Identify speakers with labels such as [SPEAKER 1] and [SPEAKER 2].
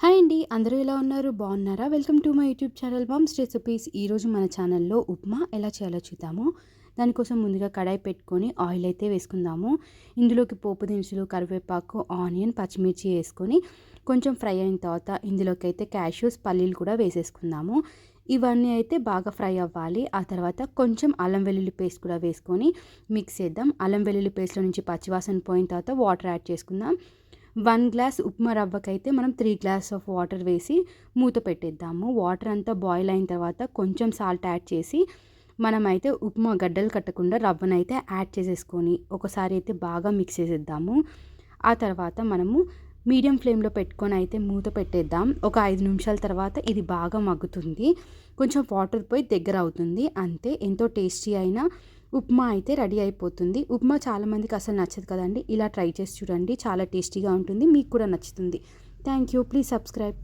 [SPEAKER 1] Hi అండి. అందరూ ఎలా ఉన్నారు? బాగున్నారా? Welcome to my YouTube channel mom's recipes. ఈరోజు మన ఛానల్లో ఉప్మా ఎలా చేయాలో చూద్దాము. దానికోసం ముందుగా కడాయి పెట్టుకొని ఆయిల్ అయితే వేసుకుందాము. ఇందులోకి పోపు దినుసులు, కరివేపాకు, ఆనియన్, పచ్చిమిర్చి వేసుకొని కొంచెం ఫ్రై అయిన తర్వాత ఇందులోకి అయితే క్యాష్యూస్, పల్లీలు కూడా వేసేసుకుందాము. ఇవన్నీ అయితే బాగా ఫ్రై అవ్వాలి. ఆ తర్వాత కొంచెం అల్లం వెల్లుల్లి పేస్ట్ కూడా వేసుకొని మిక్స్ చేద్దాం. అల్లం వెల్లుల్లి పేస్ట్లో నుంచి పచ్చివాసన పోయిన తర్వాత వాటర్ యాడ్ చేసుకుందాం. 1 గ్లాస్ ఉప్మా రవ్వకైతే మనం 3 గ్లాస్ ఆఫ్ వాటర్ వేసి మూత పెట్టేద్దాము. వాటర్ అంతా బాయిల్ అయిన తర్వాత కొంచెం సాల్ట్ యాడ్ చేసి మనమైతే ఉప్మా గడ్డలు కట్టకుండా రవ్వనైతే యాడ్ చేసేసుకొని ఒకసారి అయితే బాగా మిక్స్ చేసేద్దాము. ఆ తర్వాత మనము మీడియం ఫ్లేమ్లో పెట్టుకొని అయితే మూత పెట్టేద్దాం. ఒక 5 నిమిషాల తర్వాత ఇది బాగా మగ్గుతుంది. కొంచెం వాటర్ పోయి దగ్గర అవుతుంది. అంతే, ఎంతో టేస్టీ అయిన ఉప్మా అయితే రెడీ అయిపోతుంది. ఉప్మా చాలామందికి అసలు నచ్చదు కదండి. ఇలా ట్రై చేసి చూడండి, చాలా టేస్టీగా ఉంటుంది, మీకు కూడా నచ్చుతుంది. Thank you. Please subscribe.